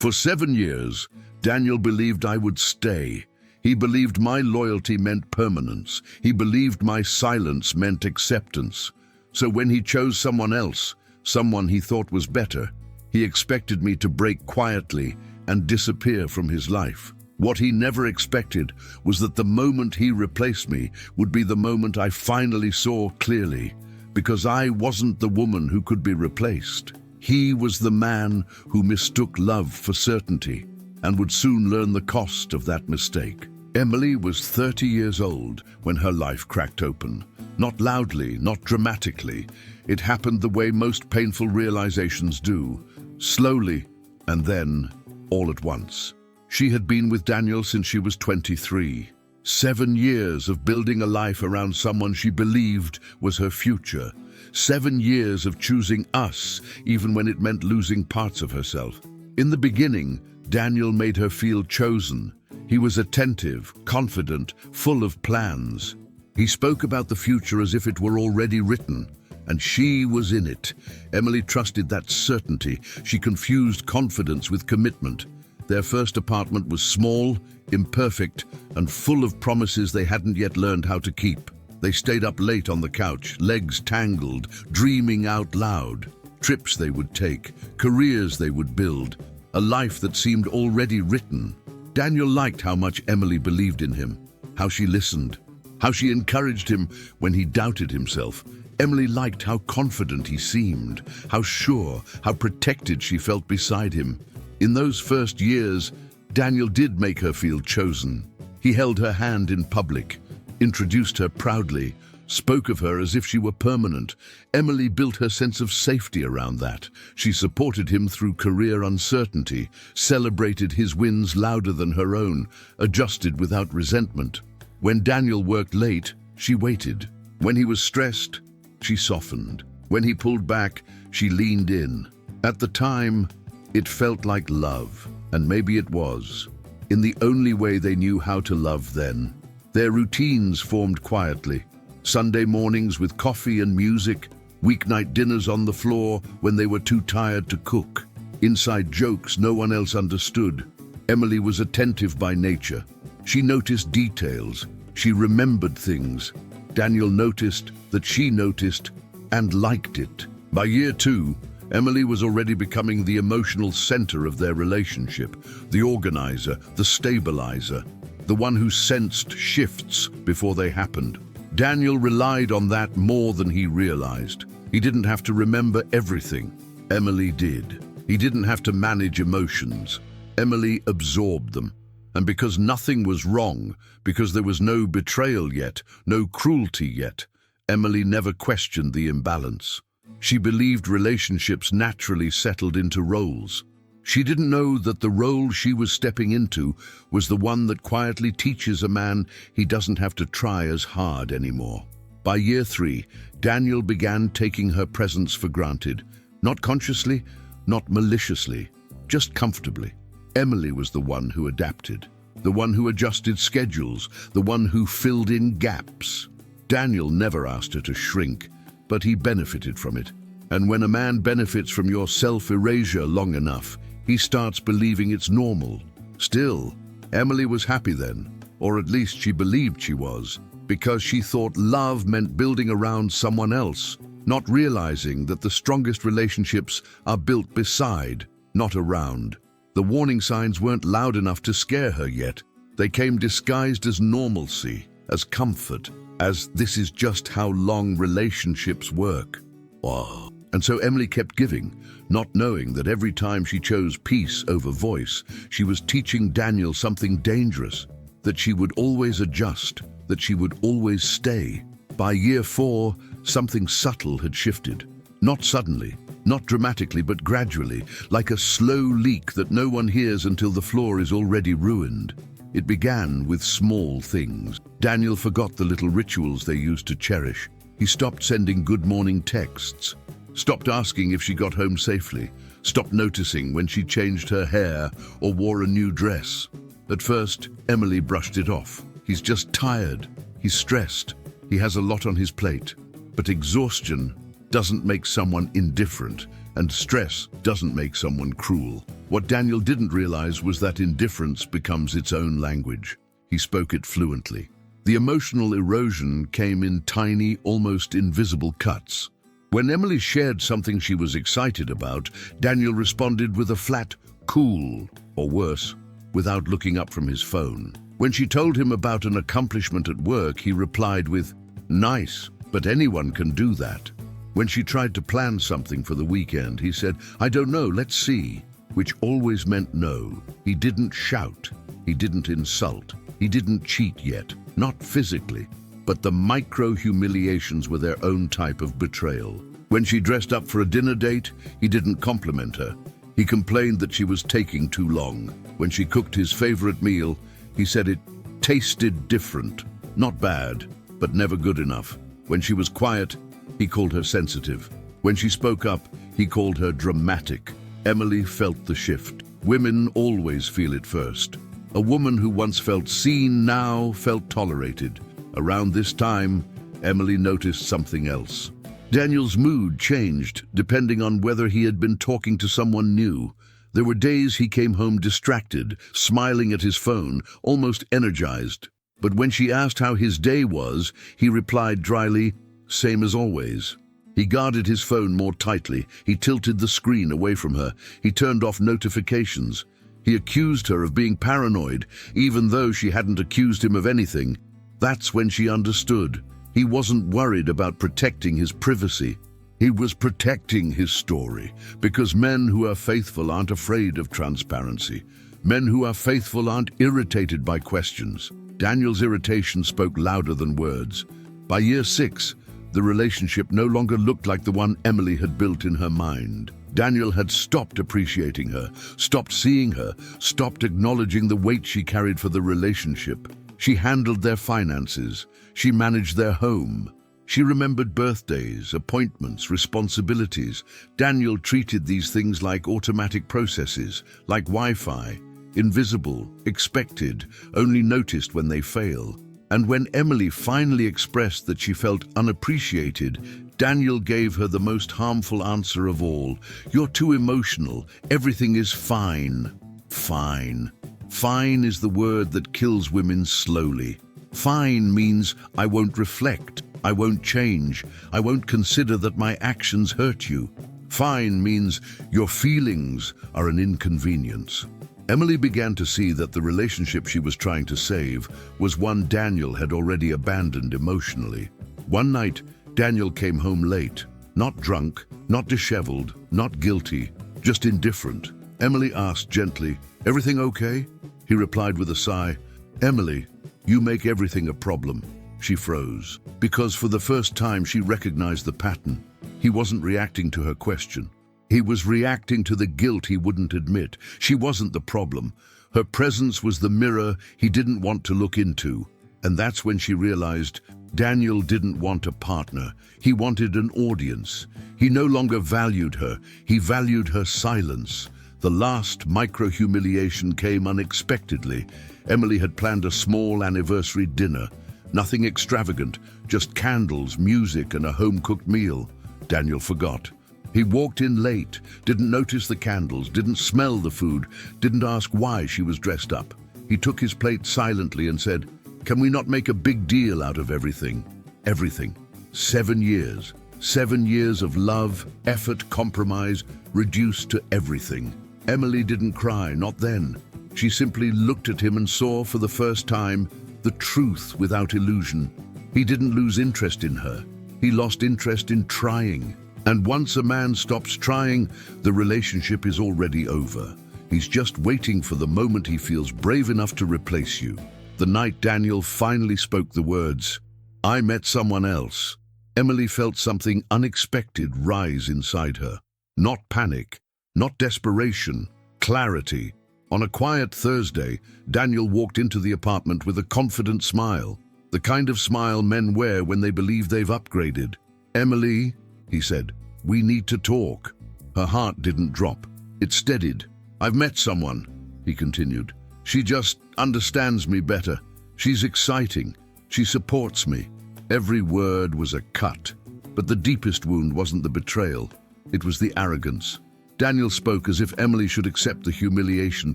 For 7 years, Daniel believed I would stay. He believed my loyalty meant permanence. He believed my silence meant acceptance. So when he chose someone else, someone he thought was better, he expected me to break quietly and disappear from his life. What he never expected was that the moment he replaced me would be the moment I finally saw clearly, because I wasn't the woman who could be replaced. He was the man who mistook love for certainty and would soon learn the cost of that mistake. Emily was 30 years old when her life cracked open. Not loudly, not dramatically. It happened the way most painful realizations do, slowly, and then all at once. She had been with Daniel since she was 23. 7 years of building a life around someone she believed was her future. 7 years of choosing us, even when it meant losing parts of herself. In the beginning, Daniel made her feel chosen. He was attentive, confident, full of plans. He spoke about the future as if it were already written, and she was in it. Emily trusted that certainty. She confused confidence with commitment. Their first apartment was small, imperfect, and full of promises they hadn't yet learned how to keep. They stayed up late on the couch, legs tangled, dreaming out loud. Trips they would take, careers they would build, a life that seemed already written. Daniel liked how much Emily believed in him, how she listened, how she encouraged him when he doubted himself. Emily liked how confident he seemed, how sure, how protected she felt beside him. In those first years, Daniel did make her feel chosen. He held her hand in public, introduced her proudly, spoke of her as if she were permanent. Emily built her sense of safety around that. She supported him through career uncertainty, celebrated his wins louder than her own, adjusted without resentment. When Daniel worked late, she waited. When he was stressed, she softened. When he pulled back, she leaned in. At the time, it felt like love, and maybe it was, in the only way they knew how to love then. Their routines formed quietly. Sunday mornings with coffee and music, weeknight dinners on the floor when they were too tired to cook, inside jokes no one else understood. Emily was attentive by nature. She noticed details. She remembered things. Daniel noticed that she noticed and liked it. By year 2, Emily was already becoming the emotional center of their relationship, the organizer, the stabilizer, the one who sensed shifts before they happened. Daniel relied on that more than he realized. He didn't have to remember everything. Emily did. He didn't have to manage emotions. Emily absorbed them. And because nothing was wrong, because there was no betrayal yet, no cruelty yet, Emily never questioned the imbalance. She believed relationships naturally settled into roles. She didn't know that the role she was stepping into was the one that quietly teaches a man he doesn't have to try as hard anymore. By year 3, Daniel began taking her presence for granted. Not consciously, not maliciously, just comfortably. Emily was the one who adapted, the one who adjusted schedules, the one who filled in gaps. Daniel never asked her to shrink, but he benefited from it. And when a man benefits from your self-erasure long enough, he starts believing it's normal. Still, Emily was happy then, or at least she believed she was, because she thought love meant building around someone else, not realizing that the strongest relationships are built beside, not around. The warning signs weren't loud enough to scare her yet. They came disguised as normalcy, as comfort, as this is just how long relationships work. Oh. And so Emily kept giving, not knowing that every time she chose peace over voice, she was teaching Daniel something dangerous, that she would always adjust, that she would always stay. By year 4, something subtle had shifted. Not suddenly, not dramatically, but gradually, like a slow leak that no one hears until the floor is already ruined. It began with small things. Daniel forgot the little rituals they used to cherish. He stopped sending good morning texts, stopped asking if she got home safely, stopped noticing when she changed her hair or wore a new dress. At first, Emily brushed it off. He's just tired. He's stressed. He has a lot on his plate. But exhaustion doesn't make someone indifferent. And stress doesn't make someone cruel. What Daniel didn't realize was that indifference becomes its own language. He spoke it fluently. The emotional erosion came in tiny, almost invisible cuts. When Emily shared something she was excited about, Daniel responded with a flat, cool, or worse, without looking up from his phone. When she told him about an accomplishment at work, he replied with, "Nice, but anyone can do that." When she tried to plan something for the weekend, he said, "I don't know, let's see," which always meant no. He didn't shout, he didn't insult, he didn't cheat yet, not physically, but the micro-humiliations were their own type of betrayal. When she dressed up for a dinner date, he didn't compliment her. He complained that she was taking too long. When she cooked his favorite meal, he said it tasted different. Not bad, but never good enough. When she was quiet, he called her sensitive. When she spoke up, he called her dramatic. Emily felt the shift. Women always feel it first. A woman who once felt seen now felt tolerated. Around this time, Emily noticed something else. Daniel's mood changed depending on whether he had been talking to someone new. There were days he came home distracted, smiling at his phone, almost energized. But when she asked how his day was, he replied dryly, "Same as always." He guarded his phone more tightly. He tilted the screen away from her. He turned off notifications. He accused her of being paranoid, even though she hadn't accused him of anything. That's when she understood. He wasn't worried about protecting his privacy. He was protecting his story, because men who are faithful aren't afraid of transparency. Men who are faithful aren't irritated by questions. Daniel's irritation spoke louder than words. By year 6, the relationship no longer looked like the one Emily had built in her mind. Daniel had stopped appreciating her, stopped seeing her, stopped acknowledging the weight she carried for the relationship. She handled their finances. She managed their home. She remembered birthdays, appointments, responsibilities. Daniel treated these things like automatic processes, like Wi-Fi, invisible, expected, only noticed when they fail. And when Emily finally expressed that she felt unappreciated, Daniel gave her the most harmful answer of all. "You're too emotional. Everything is fine." Fine. Fine is the word that kills women slowly. Fine means I won't reflect, I won't change, I won't consider that my actions hurt you. Fine means your feelings are an inconvenience. Emily began to see that the relationship she was trying to save was one Daniel had already abandoned emotionally. One night, Daniel came home late, not drunk, not disheveled, not guilty, just indifferent. Emily asked gently, "Everything okay?" He replied with a sigh, "Emily, you make everything a problem." She froze, because for the first time she recognized the pattern. He wasn't reacting to her question. He was reacting to the guilt he wouldn't admit. She wasn't the problem. Her presence was the mirror he didn't want to look into. And that's when she realized Daniel didn't want a partner. He wanted an audience. He no longer valued her. He valued her silence. The last micro-humiliation came unexpectedly. Emily had planned a small anniversary dinner. Nothing extravagant, just candles, music, and a home-cooked meal. Daniel forgot. He walked in late, didn't notice the candles, didn't smell the food, didn't ask why she was dressed up. He took his plate silently and said, "Can we not make a big deal out of everything?" Everything. 7 years. 7 years of love, effort, compromise, reduced to everything. Emily didn't cry, not then. She simply looked at him and saw for the first time the truth without illusion. He didn't lose interest in her. He lost interest in trying. And once a man stops trying, the relationship is already over. He's just waiting for the moment he feels brave enough to replace you. The night Daniel finally spoke the words, "I met someone else," Emily felt something unexpected rise inside her. Not panic, not desperation, clarity. On a quiet Thursday, Daniel walked into the apartment with a confident smile, the kind of smile men wear when they believe they've upgraded. "Emily," he said, "we need to talk." Her heart didn't drop. It steadied. "I've met someone," he continued. "She just understands me better. She's exciting. She supports me." Every word was a cut. But the deepest wound wasn't the betrayal. It was the arrogance. Daniel spoke as if Emily should accept the humiliation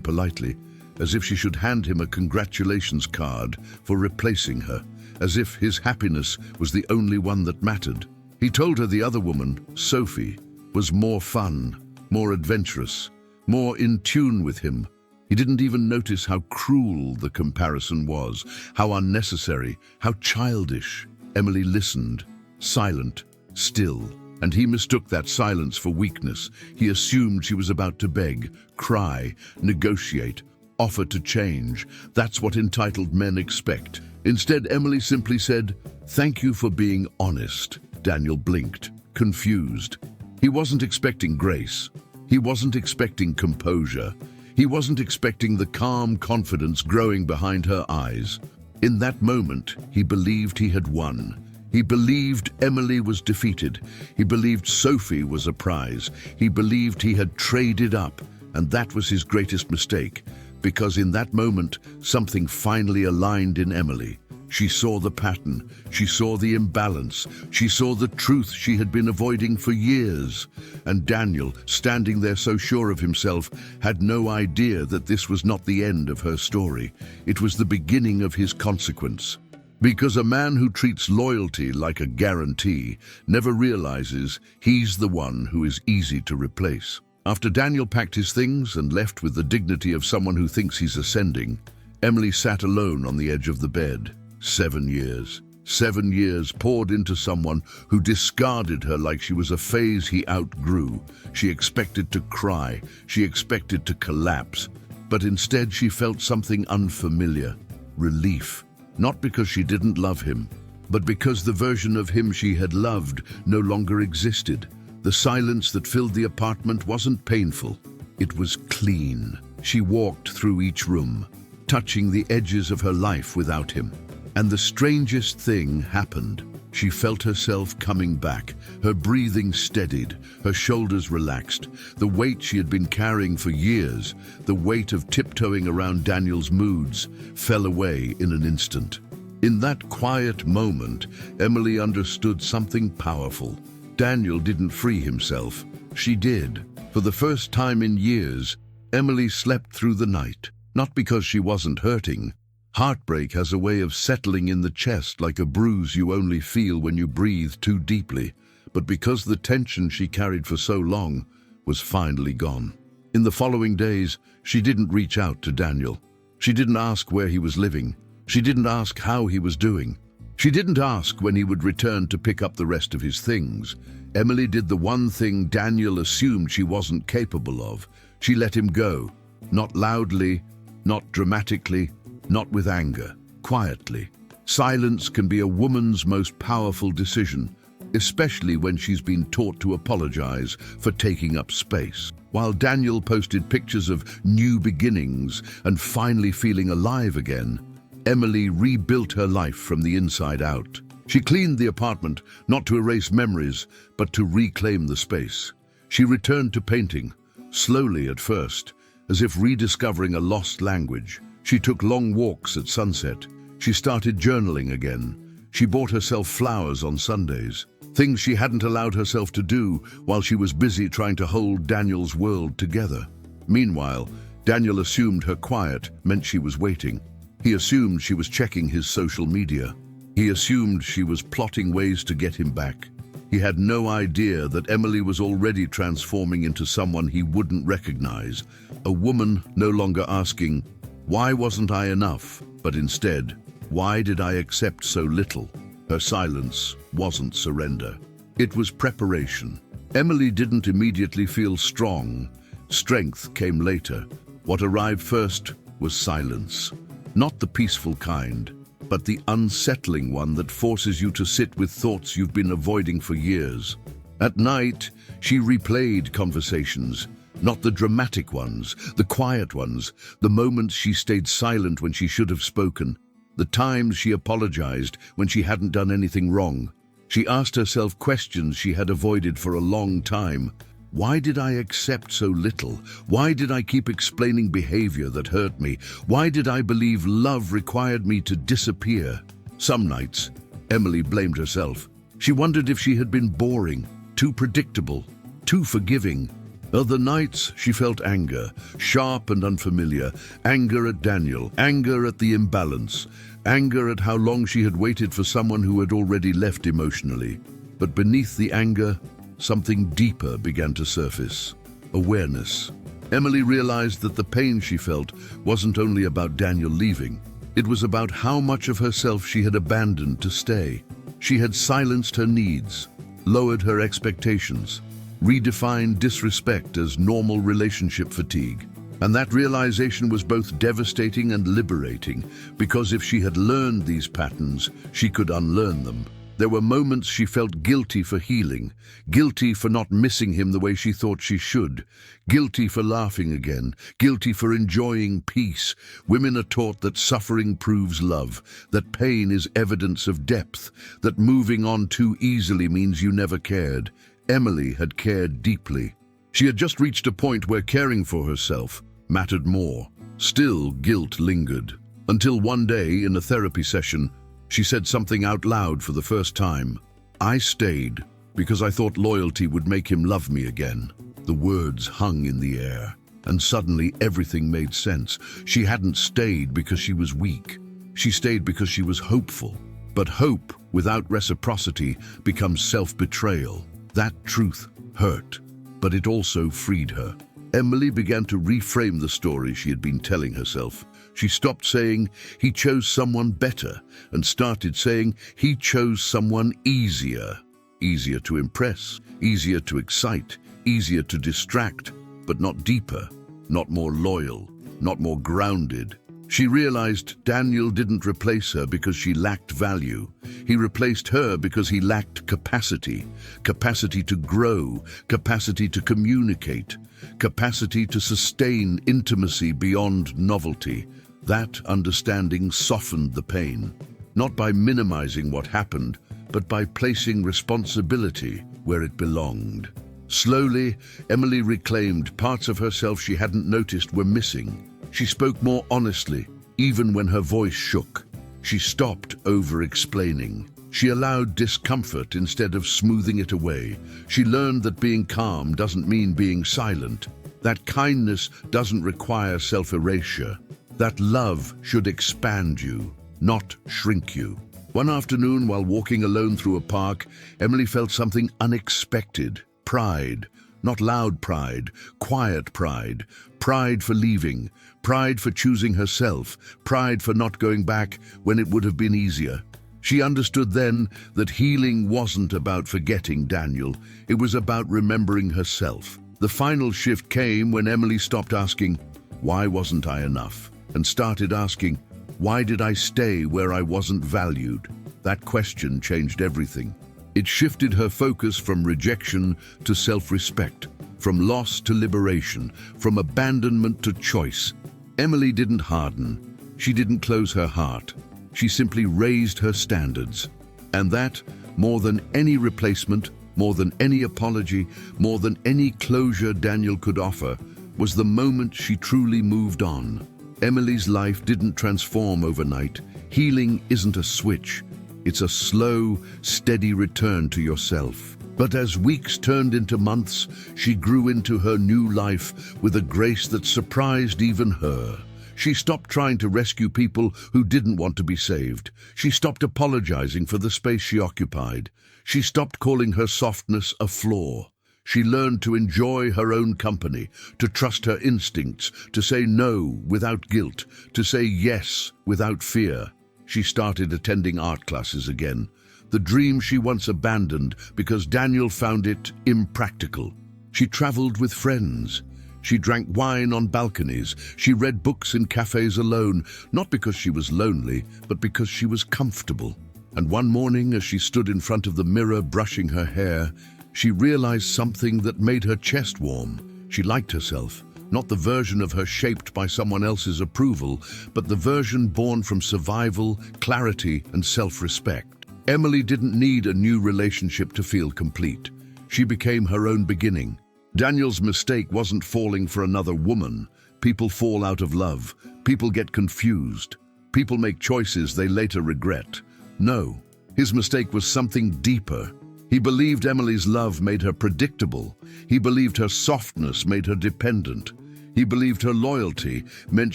politely, as if she should hand him a congratulations card for replacing her, as if his happiness was the only one that mattered. He told her the other woman, Sophie, was more fun, more adventurous, more in tune with him. He didn't even notice how cruel the comparison was, how unnecessary, how childish. Emily listened, silent, still, and he mistook that silence for weakness. He assumed she was about to beg, cry, negotiate, offer to change. That's what entitled men expect. Instead, Emily simply said, "Thank you for being honest." Daniel blinked, confused. He wasn't expecting grace. He wasn't expecting composure. He wasn't expecting the calm confidence growing behind her eyes. In that moment, he believed he had won. He believed Emily was defeated. He believed Sophie was a prize. He believed he had traded up, and that was his greatest mistake, because in that moment, something finally aligned in Emily. She saw the pattern. She saw the imbalance. She saw the truth she had been avoiding for years. And Daniel, standing there so sure of himself, had no idea that this was not the end of her story. It was the beginning of his consequence. Because a man who treats loyalty like a guarantee never realizes he's the one who is easy to replace. After Daniel packed his things and left with the dignity of someone who thinks he's ascending, Emily sat alone on the edge of the bed. 7 years. 7 years poured into someone who discarded her like she was a phase he outgrew. She expected to cry. She expected to collapse. But instead she felt something unfamiliar. Relief. Not because she didn't love him, but because the version of him she had loved no longer existed. The silence that filled the apartment wasn't painful. It was clean. She walked through each room, touching the edges of her life without him. And the strangest thing happened. She felt herself coming back, her breathing steadied, her shoulders relaxed. The weight she had been carrying for years, the weight of tiptoeing around Daniel's moods, fell away in an instant. In that quiet moment, Emily understood something powerful. Daniel didn't free himself. She did. For the first time in years, Emily slept through the night, not because she wasn't hurting. Heartbreak has a way of settling in the chest like a bruise you only feel when you breathe too deeply, but because the tension she carried for so long was finally gone. In the following days, she didn't reach out to Daniel. She didn't ask where he was living. She didn't ask how he was doing. She didn't ask when he would return to pick up the rest of his things. Emily did the one thing Daniel assumed she wasn't capable of. She let him go, not loudly, not dramatically, not with anger, quietly. Silence can be a woman's most powerful decision, especially when she's been taught to apologize for taking up space. While Daniel posted pictures of new beginnings and finally feeling alive again, Emily rebuilt her life from the inside out. She cleaned the apartment, not to erase memories, but to reclaim the space. She returned to painting, slowly at first, as if rediscovering a lost language. She took long walks at sunset. She started journaling again. She bought herself flowers on Sundays, things she hadn't allowed herself to do while she was busy trying to hold Daniel's world together. Meanwhile, Daniel assumed her quiet meant she was waiting. He assumed she was checking his social media. He assumed she was plotting ways to get him back. He had no idea that Emily was already transforming into someone he wouldn't recognize, a woman no longer asking, "Why wasn't I enough?" but instead, "Why did I accept so little?" Her silence wasn't surrender. It was preparation. Emily didn't immediately feel strong. Strength came later. What arrived first was silence. Not the peaceful kind, but the unsettling one that forces you to sit with thoughts you've been avoiding for years. At night, she replayed conversations. Not the dramatic ones, the quiet ones, the moments she stayed silent when she should have spoken, the times she apologized when she hadn't done anything wrong. She asked herself questions she had avoided for a long time. Why did I accept so little? Why did I keep explaining behavior that hurt me? Why did I believe love required me to disappear? Some nights, Emily blamed herself. She wondered if she had been boring, too predictable, too forgiving. Other nights, she felt anger, sharp and unfamiliar, anger at Daniel, anger at the imbalance, anger at how long she had waited for someone who had already left emotionally. But beneath the anger, something deeper began to surface: awareness. Emily realized that the pain she felt wasn't only about Daniel leaving. It was about how much of herself she had abandoned to stay. She had silenced her needs, lowered her expectations, redefined disrespect as normal relationship fatigue. And that realization was both devastating and liberating, because if she had learned these patterns, she could unlearn them. There were moments she felt guilty for healing, guilty for not missing him the way she thought she should, guilty for laughing again, guilty for enjoying peace. Women are taught that suffering proves love, that pain is evidence of depth, that moving on too easily means you never cared. Emily had cared deeply. She had just reached a point where caring for herself mattered more. Still, guilt lingered. Until one day, in a therapy session, she said something out loud for the first time. "I stayed because I thought loyalty would make him love me again." The words hung in the air, and suddenly everything made sense. She hadn't stayed because she was weak. She stayed because she was hopeful. But hope without reciprocity becomes self-betrayal. That truth hurt, but it also freed her. Emily began to reframe the story she had been telling herself. She stopped saying, "He chose someone better," and started saying, "He chose someone easier." Easier to impress, easier to excite, easier to distract, but not deeper, not more loyal, not more grounded. She realized Daniel didn't replace her because she lacked value. He replaced her because he lacked capacity. Capacity to grow, capacity to communicate, capacity to sustain intimacy beyond novelty. That understanding softened the pain, not by minimizing what happened, but by placing responsibility where it belonged. Slowly, Emily reclaimed parts of herself she hadn't noticed were missing. She spoke more honestly, even when her voice shook. She stopped over-explaining. She allowed discomfort instead of smoothing it away. She learned that being calm doesn't mean being silent, that kindness doesn't require self-erasure, that love should expand you, not shrink you. One afternoon, while walking alone through a park, Emily felt something unexpected: pride. Not loud pride, quiet pride. Pride for leaving, pride for choosing herself, pride for not going back when it would have been easier. She understood then that healing wasn't about forgetting Daniel, it was about remembering herself. The final shift came when Emily stopped asking, "Why wasn't I enough?" and started asking, "Why did I stay where I wasn't valued?" That question changed everything. It shifted her focus from rejection to self-respect, from loss to liberation, from abandonment to choice. Emily didn't harden. She didn't close her heart. She simply raised her standards. And that, more than any replacement, more than any apology, more than any closure Daniel could offer, was the moment she truly moved on. Emily's life didn't transform overnight. Healing isn't a switch. It's a slow, steady return to yourself. But as weeks turned into months, she grew into her new life with a grace that surprised even her. She stopped trying to rescue people who didn't want to be saved. She stopped apologizing for the space she occupied. She stopped calling her softness a flaw. She learned to enjoy her own company, to trust her instincts, to say no without guilt, to say yes without fear. She started attending art classes again, the dream she once abandoned because Daniel found it impractical. She traveled with friends. She drank wine on balconies. She read books in cafes alone, not because she was lonely, but because she was comfortable. And one morning, as she stood in front of the mirror brushing her hair, she realized something that made her chest warm. She liked herself. Not the version of her shaped by someone else's approval, but the version born from survival, clarity, and self-respect. Emily didn't need a new relationship to feel complete. She became her own beginning. Daniel's mistake wasn't falling for another woman. People fall out of love. People get confused. People make choices they later regret. No, his mistake was something deeper. He believed Emily's love made her predictable. He believed her softness made her dependent. He believed her loyalty meant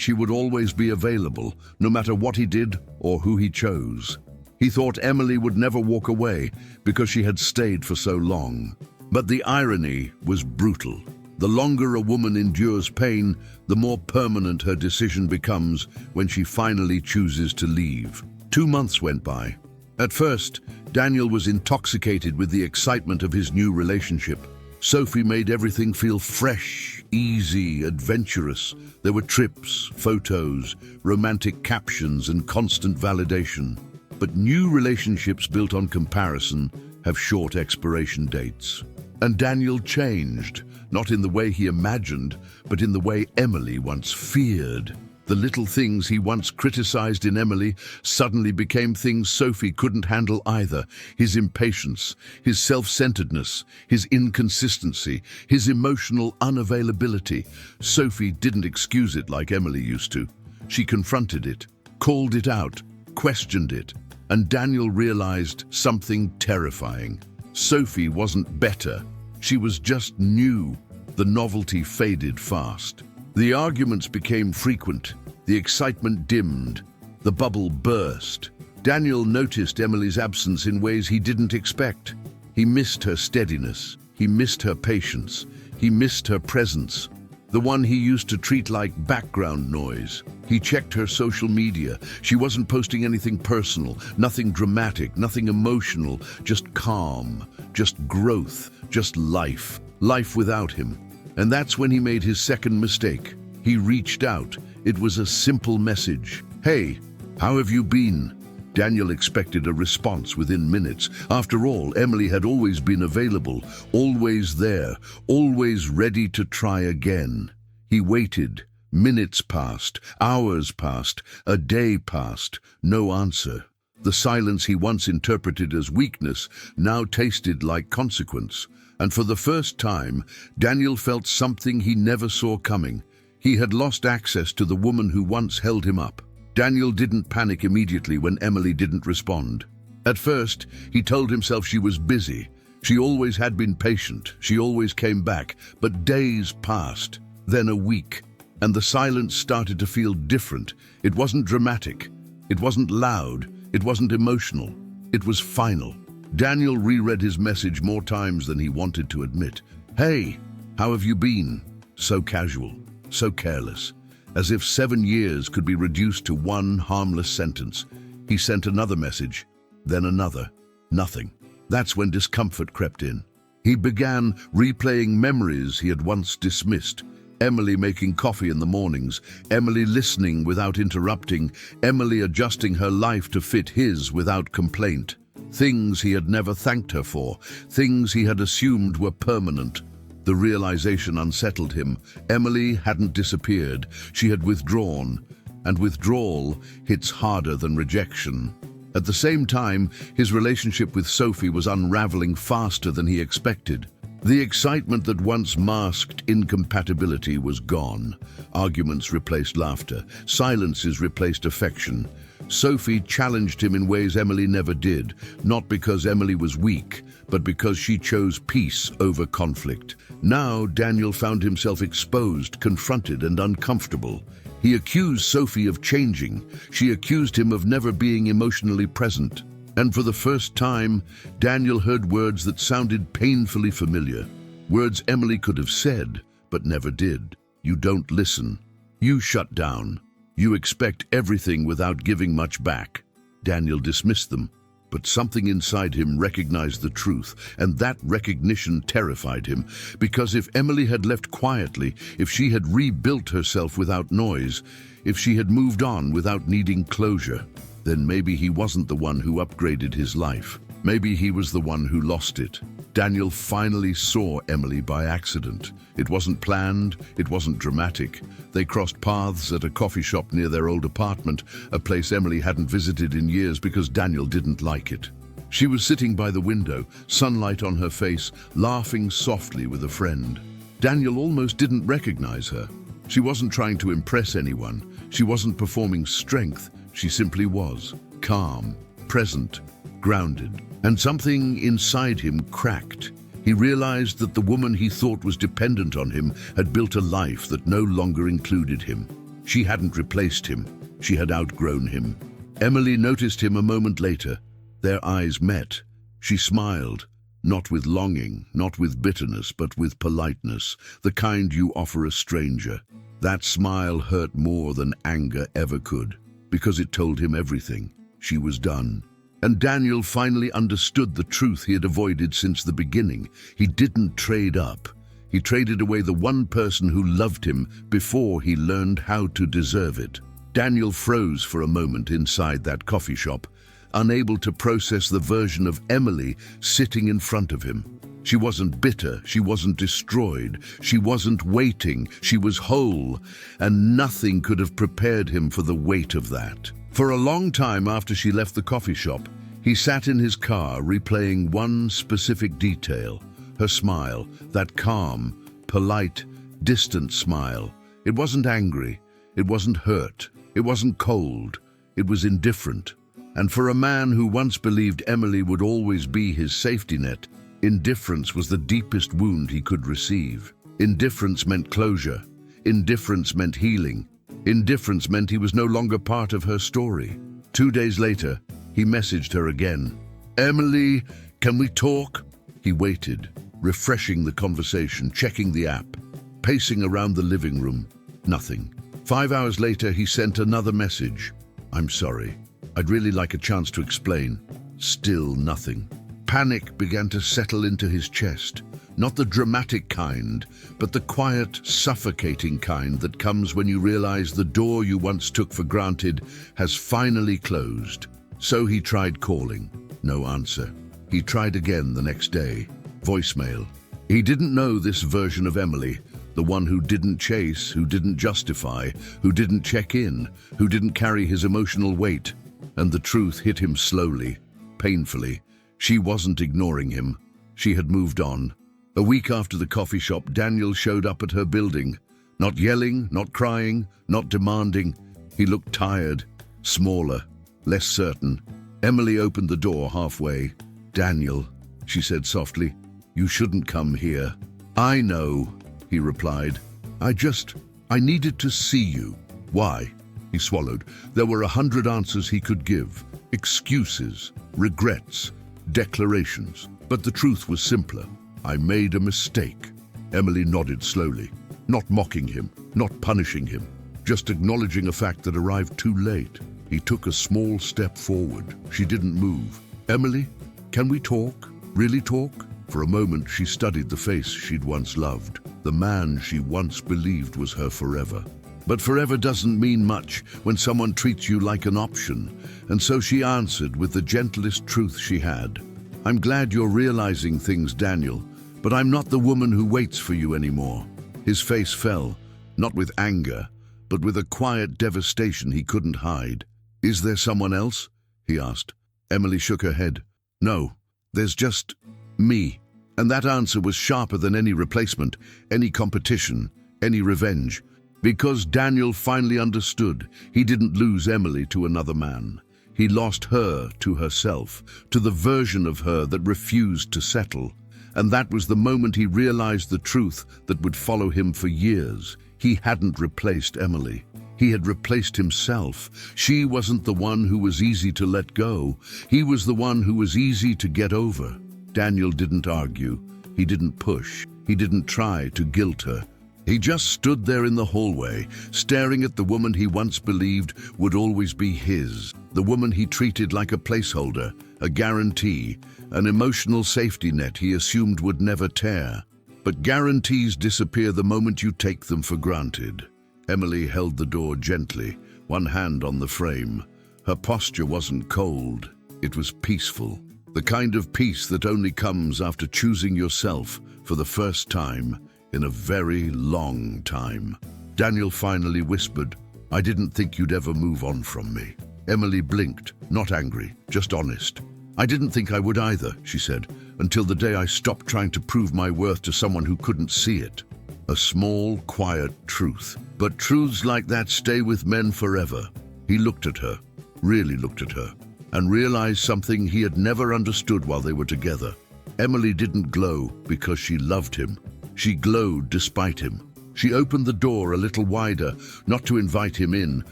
she would always be available, no matter what he did or who he chose. He thought Emily would never walk away because she had stayed for so long. But the irony was brutal. The longer a woman endures pain, the more permanent her decision becomes when she finally chooses to leave. 2 months went by. At first, Daniel was intoxicated with the excitement of his new relationship. Sophie made everything feel fresh, easy, adventurous. There were trips, photos, romantic captions, and constant validation. But new relationships built on comparison have short expiration dates. And Daniel changed, not in the way he imagined, but in the way Emily once feared. The little things he once criticized in Emily suddenly became things Sophie couldn't handle either. His impatience, his self-centeredness, his inconsistency, his emotional unavailability. Sophie didn't excuse it like Emily used to. She confronted it, called it out, questioned it, and Daniel realized something terrifying. Sophie wasn't better. She was just new. The novelty faded fast. The arguments became frequent, the excitement dimmed, the bubble burst. Daniel noticed Emily's absence in ways he didn't expect. He missed her steadiness, he missed her patience, he missed her presence, the one he used to treat like background noise. He checked her social media. She wasn't posting anything personal, nothing dramatic, nothing emotional, just calm, just growth, just life. Life without him. And that's when he made his second mistake. He reached out. It was a simple message. "Hey, how have you been?" Daniel expected a response within minutes. After all, Emily had always been available, always there, always ready to try again. He waited. Minutes passed, hours passed, a day passed. No answer. The silence he once interpreted as weakness now tasted like consequence. And for the first time, Daniel felt something he never saw coming. He had lost access to the woman who once held him up. Daniel didn't panic immediately when Emily didn't respond. At first, he told himself she was busy. She always had been patient. She always came back. But days passed, then a week, and the silence started to feel different. It wasn't dramatic. It wasn't loud. It wasn't emotional. It was final. Daniel reread his message more times than he wanted to admit. "Hey, how have you been?" So casual, so careless, as if 7 years could be reduced to one harmless sentence. He sent another message, then another. Nothing. That's when discomfort crept in. He began replaying memories he had once dismissed. Emily making coffee in the mornings, Emily listening without interrupting, Emily adjusting her life to fit his without complaint. Things he had never thanked her for, things he had assumed were permanent. The realization unsettled him. Emily hadn't disappeared, she had withdrawn, and withdrawal hits harder than rejection. At the same time, his relationship with Sophie was unraveling faster than he expected. The excitement that once masked incompatibility was gone. Arguments replaced laughter, silences replaced affection. Sophie challenged him in ways Emily never did, not because Emily was weak, but because she chose peace over conflict. Now Daniel found himself exposed, confronted, and uncomfortable. He accused Sophie of changing. She accused him of never being emotionally present. And for the first time, Daniel heard words that sounded painfully familiar. Words Emily could have said, but never did. "You don't listen. You shut down. You expect everything without giving much back." Daniel dismissed them, but something inside him recognized the truth, and that recognition terrified him. Because if Emily had left quietly, if she had rebuilt herself without noise, if she had moved on without needing closure, then maybe he wasn't the one who upgraded his life. Maybe he was the one who lost it. Daniel finally saw Emily by accident. It wasn't planned, it wasn't dramatic. They crossed paths at a coffee shop near their old apartment, a place Emily hadn't visited in years because Daniel didn't like it. She was sitting by the window, sunlight on her face, laughing softly with a friend. Daniel almost didn't recognize her. She wasn't trying to impress anyone. She wasn't performing strength. She simply was. Calm, present, grounded, and something inside him cracked. He realized that the woman he thought was dependent on him had built a life that no longer included him. She hadn't replaced him. She had outgrown him. Emily noticed him a moment later. Their eyes met. She smiled, not with longing, not with bitterness, but with politeness, the kind you offer a stranger. That smile hurt more than anger ever could, because it told him everything. She was done. And Daniel finally understood the truth he had avoided since the beginning. He didn't trade up. He traded away the one person who loved him before he learned how to deserve it. Daniel froze for a moment inside that coffee shop, unable to process the version of Emily sitting in front of him. She wasn't bitter, she wasn't destroyed, she wasn't waiting, she was whole, and nothing could have prepared him for the weight of that. For a long time after she left the coffee shop, he sat in his car replaying one specific detail, her smile, that calm, polite, distant smile. It wasn't angry, it wasn't hurt, it wasn't cold, it was indifferent. And for a man who once believed Emily would always be his safety net, indifference was the deepest wound he could receive. Indifference meant closure. Indifference meant healing. Indifference meant he was no longer part of her story. 2 days later, he messaged her again. "Emily, can we talk?" He waited, refreshing the conversation, checking the app, pacing around the living room. Nothing. 5 hours later, he sent another message. "I'm sorry. I'd really like a chance to explain." Still nothing. Panic began to settle into his chest. Not the dramatic kind, but the quiet, suffocating kind that comes when you realize the door you once took for granted has finally closed. So he tried calling. No answer. He tried again the next day. Voicemail. He didn't know this version of Emily, the one who didn't chase, who didn't justify, who didn't check in, who didn't carry his emotional weight. And the truth hit him slowly, painfully. She wasn't ignoring him. She had moved on. A week after the coffee shop, Daniel showed up at her building. Not yelling, not crying, not demanding. He looked tired, smaller, less certain. Emily opened the door halfway. "Daniel," she said softly, "you shouldn't come here." "I know," he replied. I needed to see you." "Why?" He swallowed. There were 100 answers he could give. Excuses, regrets, declarations. But the truth was simpler. "I made a mistake." Emily nodded slowly, not mocking him, not punishing him, just acknowledging a fact that arrived too late. He took a small step forward. She didn't move. "Emily, can we talk? Really talk?" For a moment, she studied the face she'd once loved, the man she once believed was her forever. But forever doesn't mean much when someone treats you like an option, and so she answered with the gentlest truth she had. "I'm glad you're realizing things, Daniel, but I'm not the woman who waits for you anymore." His face fell, not with anger, but with a quiet devastation he couldn't hide. "Is there someone else?" he asked. Emily shook her head. "No, there's just me." And that answer was sharper than any replacement, any competition, any revenge. Because Daniel finally understood, he didn't lose Emily to another man. He lost her to herself, to the version of her that refused to settle. And that was the moment he realized the truth that would follow him for years. He hadn't replaced Emily. He had replaced himself. She wasn't the one who was easy to let go. He was the one who was easy to get over. Daniel didn't argue. He didn't push. He didn't try to guilt her. He just stood there in the hallway, staring at the woman he once believed would always be his, the woman he treated like a placeholder, a guarantee, an emotional safety net he assumed would never tear. But guarantees disappear the moment you take them for granted. Emily held the door gently, one hand on the frame. Her posture wasn't cold, it was peaceful. The kind of peace that only comes after choosing yourself for the first time in a very long time. Daniel finally whispered, "I didn't think you'd ever move on from me." Emily blinked, not angry, just honest. "I didn't think I would either," she said, "until the day I stopped trying to prove my worth to someone who couldn't see it." A small, quiet truth. But truths like that stay with men forever. He looked at her, really looked at her, and realized something he had never understood while they were together. Emily didn't glow because she loved him. She glowed despite him. She opened the door a little wider, not to invite him in,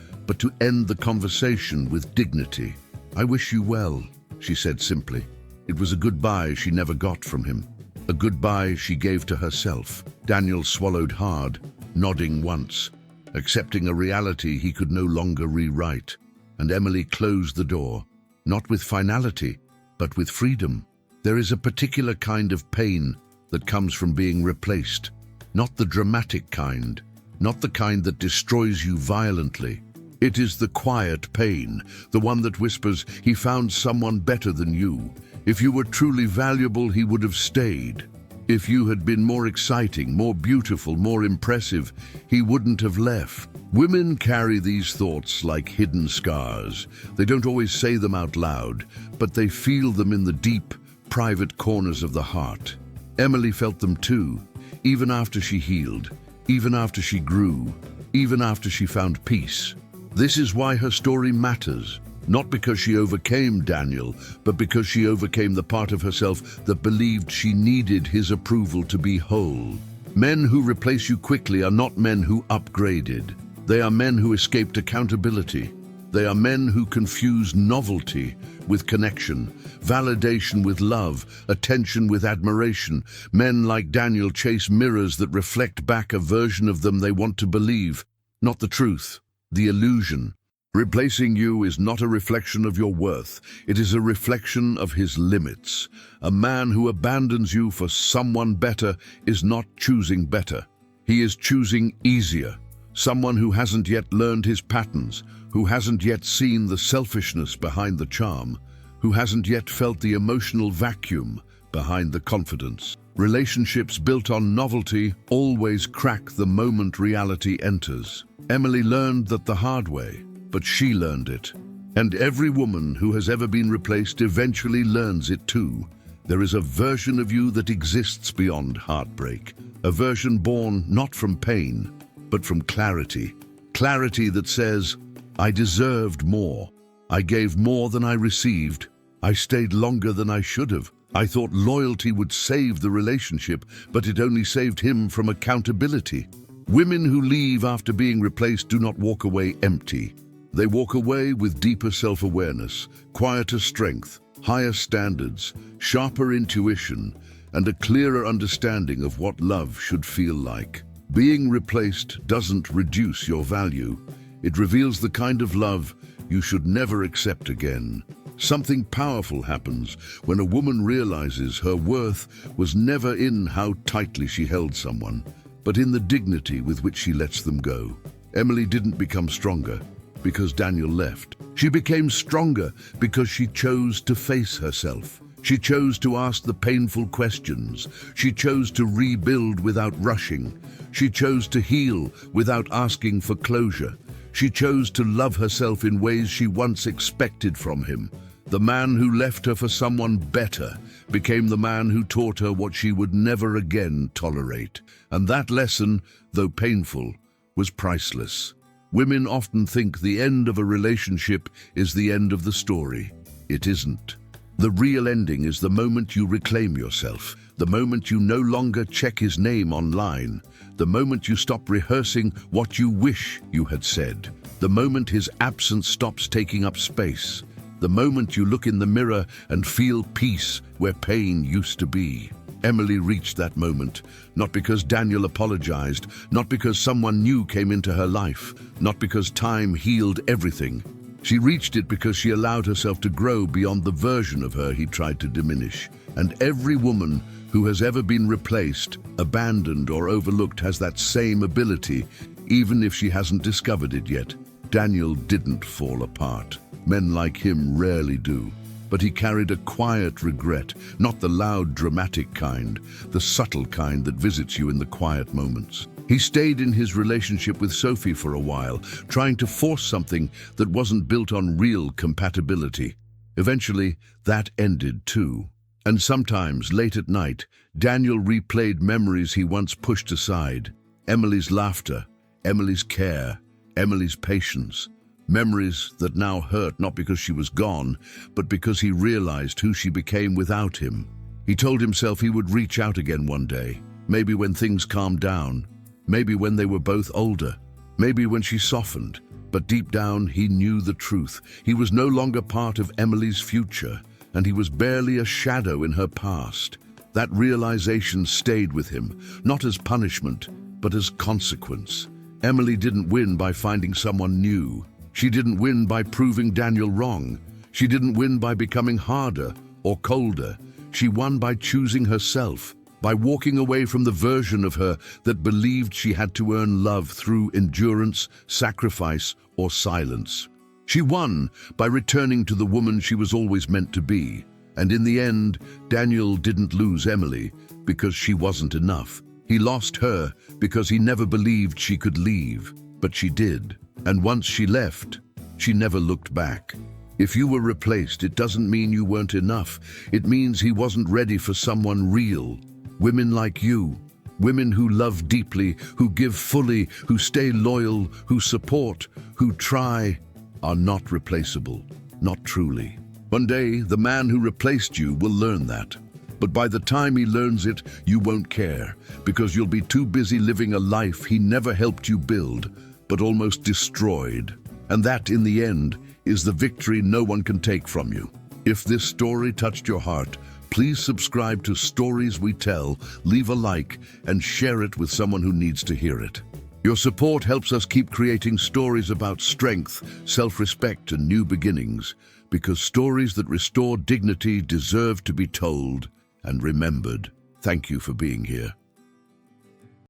but to end the conversation with dignity. "I wish you well," she said simply. It was a goodbye she never got from him. A goodbye she gave to herself. Daniel swallowed hard, nodding once, accepting a reality he could no longer rewrite. And Emily closed the door, not with finality, but with freedom. There is a particular kind of pain that comes from being replaced, not the dramatic kind, not the kind that destroys you violently. It is the quiet pain, the one that whispers, "He found someone better than you. If you were truly valuable, he would have stayed. If you had been more exciting, more beautiful, more impressive, he wouldn't have left." Women carry these thoughts like hidden scars. They don't always say them out loud, but they feel them in the deep, private corners of the heart. Emily felt them too, even after she healed, even after she grew, even after she found peace. This is why her story matters. Not because she overcame Daniel, but because she overcame the part of herself that believed she needed his approval to be whole. Men who replace you quickly are not men who upgraded. They are men who escaped accountability. They are men who confuse novelty with connection, validation with love, attention with admiration. Men like Daniel chase mirrors that reflect back a version of them they want to believe, not the truth, the illusion. Replacing you is not a reflection of your worth. It is a reflection of his limits. A man who abandons you for someone better is not choosing better. He is choosing easier. Someone who hasn't yet learned his patterns, who hasn't yet seen the selfishness behind the charm, who hasn't yet felt the emotional vacuum behind the confidence. Relationships built on novelty always crack the moment reality enters. Emily learned that the hard way, but she learned it. And every woman who has ever been replaced eventually learns it too. There is a version of you that exists beyond heartbreak, a version born not from pain, but from clarity. Clarity that says, "I deserved more. I gave more than I received. I stayed longer than I should have. I thought loyalty would save the relationship, but it only saved him from accountability." Women who leave after being replaced do not walk away empty. They walk away with deeper self-awareness, quieter strength, higher standards, sharper intuition, and a clearer understanding of what love should feel like. Being replaced doesn't reduce your value. It reveals the kind of love you should never accept again. Something powerful happens when a woman realizes her worth was never in how tightly she held someone, but in the dignity with which she lets them go. Emily didn't become stronger because Daniel left. She became stronger because she chose to face herself. She chose to ask the painful questions. She chose to rebuild without rushing. She chose to heal without asking for closure. She chose to love herself in ways she once expected from him. The man who left her for someone better became the man who taught her what she would never again tolerate. And that lesson, though painful, was priceless. Women often think the end of a relationship is the end of the story. It isn't. The real ending is the moment you reclaim yourself, the moment you no longer check his name online, the moment you stop rehearsing what you wish you had said, the moment his absence stops taking up space, the moment you look in the mirror and feel peace where pain used to be. Emily reached that moment, not because Daniel apologized, not because someone new came into her life, not because time healed everything. She reached it because she allowed herself to grow beyond the version of her he tried to diminish. And every woman who has ever been replaced, abandoned, or overlooked has that same ability, even if she hasn't discovered it yet. Daniel didn't fall apart. Men like him rarely do. But he carried a quiet regret, not the loud, dramatic kind, the subtle kind that visits you in the quiet moments. He stayed in his relationship with Sophie for a while, trying to force something that wasn't built on real compatibility. Eventually, that ended too. And sometimes, late at night, Daniel replayed memories he once pushed aside. Emily's laughter, Emily's care, Emily's patience. Memories that now hurt not because she was gone, but because he realized who she became without him. He told himself he would reach out again one day, maybe when things calmed down, maybe when they were both older, maybe when she softened. But deep down, he knew the truth. He was no longer part of Emily's future, and he was barely a shadow in her past. That realization stayed with him, not as punishment, but as consequence. Emily didn't win by finding someone new. She didn't win by proving Daniel wrong. She didn't win by becoming harder or colder. She won by choosing herself, by walking away from the version of her that believed she had to earn love through endurance, sacrifice, or silence. She won by returning to the woman she was always meant to be. And in the end, Daniel didn't lose Emily because she wasn't enough. He lost her because he never believed she could leave, but she did. And once she left, she never looked back. If you were replaced, it doesn't mean you weren't enough. It means he wasn't ready for someone real. Women like you, women who love deeply, who give fully, who stay loyal, who support, who try, are not replaceable, not truly. One day, the man who replaced you will learn that. But by the time he learns it, you won't care, because you'll be too busy living a life he never helped you build, but almost destroyed. And that, in the end, is the victory no one can take from you. If this story touched your heart, please subscribe to Stories We Tell, leave a like, and share it with someone who needs to hear it. Your support helps us keep creating stories about strength, self-respect, and new beginnings, because stories that restore dignity deserve to be told and remembered. Thank you for being here.